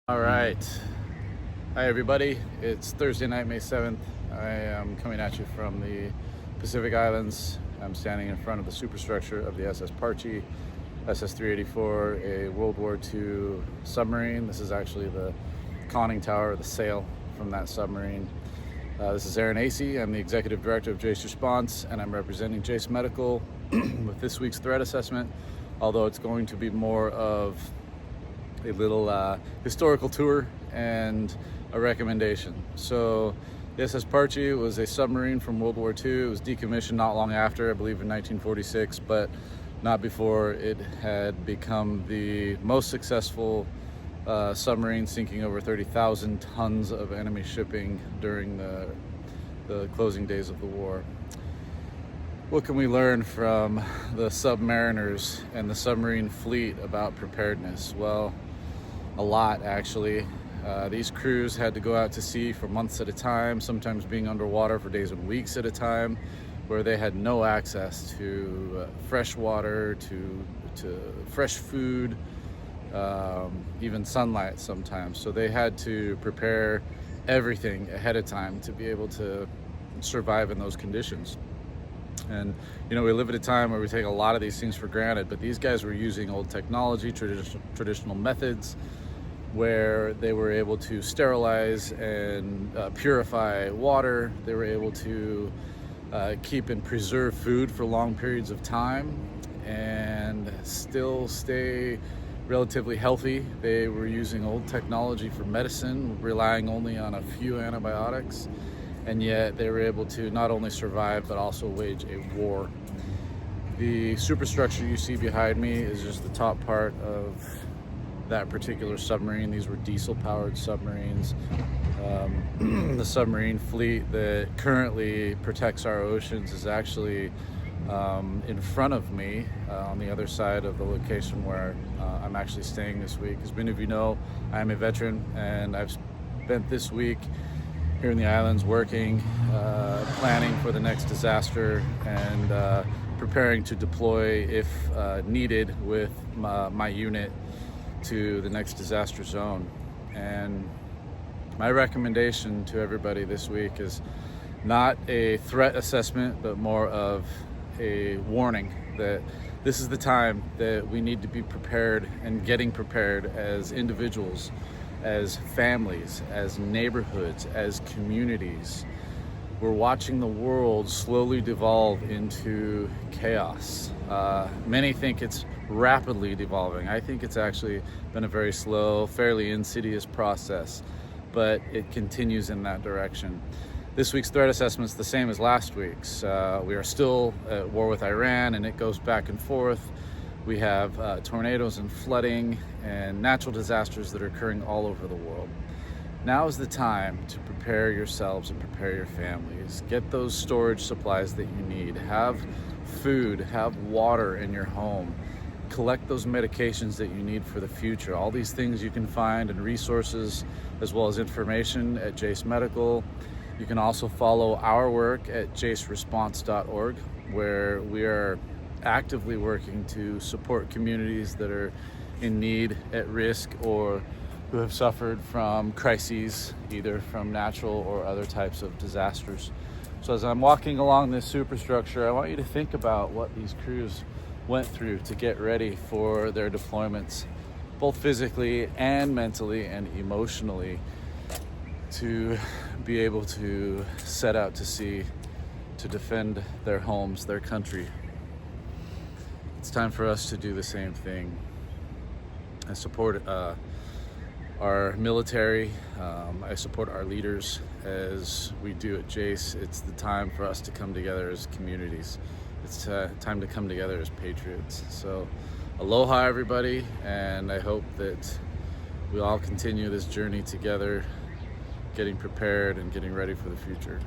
All right. Hi, everybody. It's Thursday night, May 7th. I am coming at you from the Pacific Islands. I'm standing in front of the superstructure of the SS Parche, SS 384, a World War II submarine. This is actually the conning tower, the sail from that submarine. This is Aaron Asay. I'm the Executive Director of Jase Response, and I'm representing Jase Medical with this week's threat assessment, although it's going to be more of a little historical tour and a recommendation. So the SS Parche was a submarine from World War II. It was decommissioned not long after, I believe in 1946, but not before it had become the most successful submarine, sinking over 30,000 tons of enemy shipping during the closing days of the war. What can we learn from the Submariners and the submarine fleet about preparedness? Well, a lot, actually. These crews had to go out to sea for months at a time, sometimes being underwater for days and weeks at a time, where they had no access to fresh water, to fresh food, even sunlight sometimes. So they had to prepare everything ahead of time to be able to survive in those conditions. And we live at a time where we take a lot of these things for granted, but these guys were using old technology, traditional methods, where they were able to sterilize and purify water. They were able to keep and preserve food for long periods of time and still stay relatively healthy. They were using old technology for medicine, relying only on a few antibiotics, and yet they were able to not only survive but also wage a war. The superstructure you see behind me is just the top part of that particular submarine. These were diesel-powered submarines. The submarine fleet that currently protects our oceans is actually in front of me on the other side of the location where I'm actually staying this week. As many of you know, I am a veteran, and I've spent this week here in the islands working, planning for the next disaster, and preparing to deploy if needed with my unit to the next disaster zone. And my recommendation to everybody this week is not a threat assessment, but more of a warning that this is the time that we need to be prepared and getting prepared as individuals, as families, as neighborhoods, as communities. We're watching the world slowly devolve into chaos. Many think it's rapidly devolving. I think it's actually been a very slow, fairly insidious process, but it continues in that direction. This week's threat assessment is the same as last week's. We are still at war with Iran, and it goes back and forth. We have tornadoes and flooding and natural disasters that are occurring all over the world. Now is the time to prepare yourselves and prepare your families. Get those storage supplies that you need. Have food, have water in your home. Collect those medications that you need for the future. All these things you can find and resources as well as information at Jase Medical. You can also follow our work at jaseresponse.org, where we are actively working to support communities that are in need, at risk, or who have suffered from crises, either from natural or other types of disasters. So as I'm walking along this superstructure, I want you to think about what these crews went through to get ready for their deployments, both physically and mentally and emotionally, to be able to set out to sea to defend their homes, their country. It's time for us to do the same thing and support our military. I support our leaders as we do at Jase. It's the time for us to come together as communities. It's time to come together as patriots. So aloha, everybody, and I hope that we all continue this journey together, getting prepared and getting ready for the future.